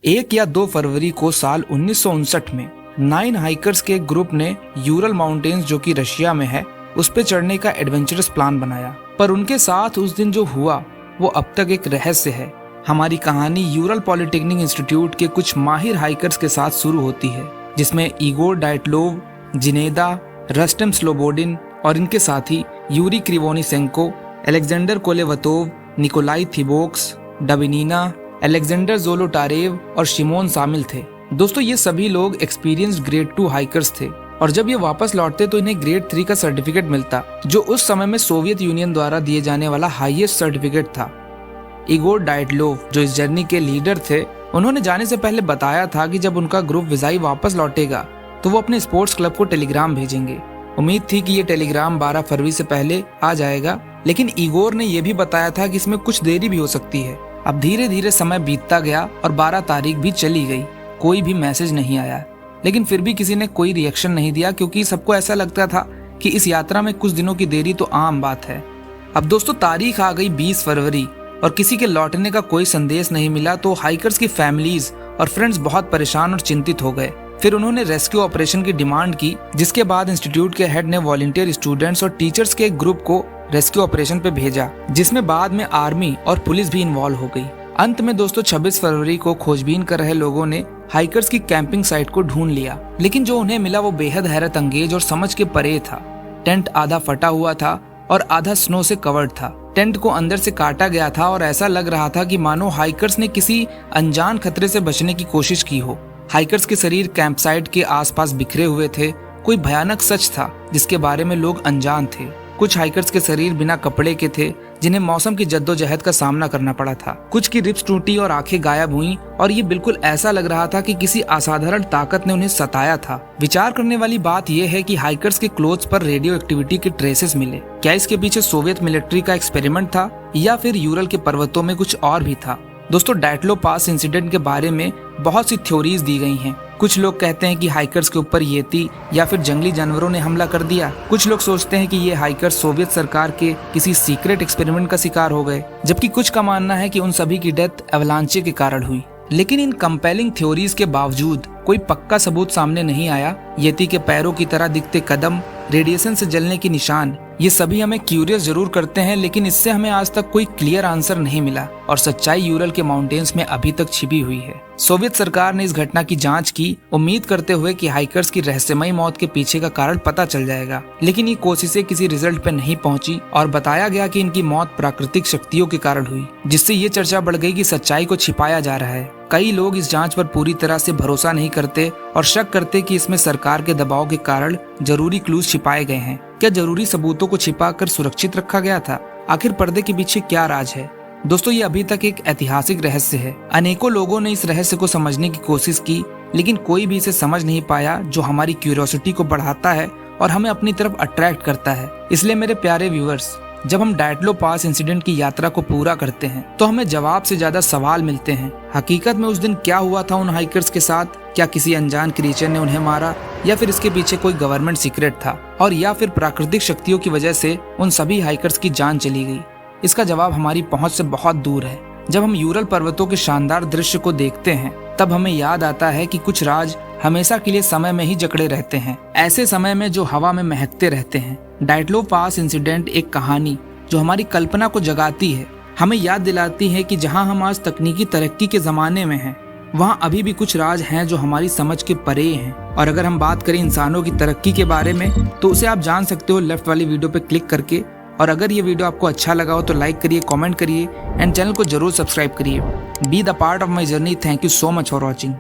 1 या 2 फरवरी को साल 1959 में 9 हाइकर्स के एक ग्रुप ने यूरल माउंटेन्स जो कि रशिया में है उस पे चढ़ने का एडवेंचरस प्लान बनाया। पर उनके साथ उस दिन जो हुआ वो अब तक एक रहस्य है। हमारी कहानी यूरल पॉलिटेक्निक इंस्टीट्यूट के कुछ माहिर हाइकर्स के साथ शुरू होती है, जिसमें इगोर डाइटलोव, जिनेदा, रस्टेम स्लोबोडिन और इनके साथी यूरी क्रिवोनिसेंको, अलेक्जेंडर कोलेवतोव, निकोलाई थिबोक्स, डबिनीना, अलेक्जेंडर जोलोटारेव और शिमोन शामिल थे। दोस्तों, ये सभी लोग एक्सपीरियंस्ड ग्रेड 2 हाइकर्स थे और जब ये वापस लौटते तो इन्हें ग्रेड 3 का सर्टिफिकेट मिलता, जो उस समय में सोवियत यूनियन द्वारा दिए जाने वाला हाईएस्ट सर्टिफिकेट था। इगोर डाइटलोव, जो इस जर्नी के लीडर थे, उन्होंने जाने से पहले बताया था कि जब उनका ग्रुप विजाई वापस लौटेगा तो वो अपने स्पोर्ट्स क्लब को टेलीग्राम भेजेंगे। उम्मीद थी कि ये टेलीग्राम 12 फरवरी से पहले आ जाएगा, लेकिन इगोर ने यह भी बताया था कि इसमें कुछ देरी भी हो सकती है। अब धीरे धीरे समय बीतता गया और 12 तारीख भी चली गई, कोई भी मैसेज नहीं आया। लेकिन फिर भी किसी ने कोई रिएक्शन नहीं दिया, क्योंकि सबको ऐसा लगता था कि इस यात्रा में कुछ दिनों की देरी तो आम बात है। अब दोस्तों, तारीख आ गई 20 फरवरी और किसी के लौटने का कोई संदेश नहीं मिला, तो हाइकर्स की फैमिलीज और फ्रेंड्स बहुत परेशान और चिंतित हो गए। फिर उन्होंने रेस्क्यू ऑपरेशन की डिमांड की, जिसके बाद इंस्टीट्यूट के हेड ने वॉलंटियर स्टूडेंट्स और टीचर्स के एक ग्रुप को रेस्क्यू ऑपरेशन पे भेजा, जिसमें बाद में आर्मी और पुलिस भी इन्वॉल्व हो गई। अंत में दोस्तों 26 फरवरी को खोजबीन कर रहे लोगों ने हाइकर्स की कैंपिंग साइट को ढूंढ लिया, लेकिन जो उन्हें मिला वो बेहद हैरत अंगेज और समझ के परे था। टेंट आधा फटा हुआ था और आधा स्नो से कवर्ड था। टेंट को अंदर से काटा गया था और ऐसा लग रहा था कि मानो हाइकर्स ने किसी अनजान खतरे से बचने की कोशिश की हो। हाइकर्स के शरीर कैंप साइट के आसपास बिखरे हुए थे। कोई भयानक सच था जिसके बारे में लोग अनजान थे। कुछ हाइकर्स के शरीर बिना कपड़े के थे, जिन्हें मौसम की जद्दोजहद का सामना करना पड़ा था। कुछ की रिब्स टूटी और आंखें गायब हुईं और ये बिल्कुल ऐसा लग रहा था कि किसी असाधारण ताकत ने उन्हें सताया था। विचार करने वाली बात यह है कि हाइकर्स के क्लोथ्स पर रेडियो एक्टिविटी के ट्रेसेस मिले। क्या इसके पीछे सोवियत मिलिट्री का एक्सपेरिमेंट था या फिर यूरल के पर्वतों में कुछ और भी था? दोस्तों, डाइटलो पास इंसिडेंट के बारे में बहुत सी थ्योरीज दी गई हैं। कुछ लोग कहते हैं कि हाइकर्स के ऊपर येती या फिर जंगली जानवरों ने हमला कर दिया। कुछ लोग सोचते हैं कि ये हाइकर्स सोवियत सरकार के किसी सीक्रेट एक्सपेरिमेंट का शिकार हो गए, जबकि कुछ का मानना है कि उन सभी की डेथ एवलांचे के कारण हुई। लेकिन इन कंपेलिंग थ्योरीज के बावजूद कोई पक्का सबूत सामने नहीं आया। येती के पैरों की तरह दिखते कदम, रेडिएशन से जलने के निशान, ये सभी हमें क्यूरियस जरूर करते हैं, लेकिन इससे हमें आज तक कोई क्लियर आंसर नहीं मिला और सच्चाई यूरल के माउंटेन्स में अभी तक छिपी हुई है। सोवियत सरकार ने इस घटना की जांच की, उम्मीद करते हुए कि हाइकर्स की रहस्यमयी मौत के पीछे का कारण पता चल जाएगा। लेकिन ये कोशिशें किसी रिजल्ट पे नहीं पहुंची और बताया गया कि इनकी मौत प्राकृतिक शक्तियों के कारण हुई, जिससे ये चर्चा बढ़ गई कि सच्चाई को छिपाया जा रहा है। कई लोग इस जांच पर पूरी तरह से भरोसा नहीं करते और शक करते कि इसमें सरकार के दबाव के कारण जरूरी क्लूज छिपाए गए हैं। क्या जरूरी सबूतों को छिपाकर सुरक्षित रखा गया था? आखिर पर्दे के पीछे क्या राज है? दोस्तों, ये अभी तक एक ऐतिहासिक रहस्य है। अनेकों लोगों ने इस रहस्य को समझने की कोशिश की, लेकिन कोई भी इसे समझ नहीं पाया, जो हमारी क्यूरियोसिटी को बढ़ाता है और हमें अपनी तरफ अट्रैक्ट करता है। इसलिए मेरे प्यारे व्यूअर्स, जब हम डाइटलो पास इंसिडेंट की यात्रा को पूरा करते हैं तो हमें जवाब से ज्यादा सवाल मिलते हैं। हकीकत में उस दिन क्या हुआ था उन हाइकर्स के साथ? क्या किसी अनजान क्रीचर ने उन्हें मारा, या फिर इसके पीछे कोई गवर्नमेंट सीक्रेट था, और या फिर प्राकृतिक शक्तियों की वजह से उन सभी हाइकर्स की जान चली गई? इसका जवाब हमारी पहुंच से बहुत दूर है। जब हम यूरल पर्वतों के शानदार दृश्य को देखते हैं तब हमें याद आता है कि कुछ राज हमेशा के लिए समय में ही जकड़े रहते हैं, ऐसे समय में जो हवा में महकते रहते हैं। डाइटलो पास इंसिडेंट एक कहानी जो हमारी कल्पना को जगाती है, हमें याद दिलाती है कि जहां हम आज तकनीकी तरक्की के जमाने में हैं, वहां अभी भी कुछ राज हैं जो हमारी समझ के परे हैं। और अगर हम बात करें इंसानों की तरक्की के बारे में, तो उसे आप जान सकते हो लेफ्ट वाली वीडियो पे क्लिक करके। और अगर ये वीडियो आपको अच्छा लगा हो तो लाइक करिए, कमेंट करिए एंड चैनल को जरूर सब्सक्राइब करिए। Be the part of my journey. Thank you so much for watching.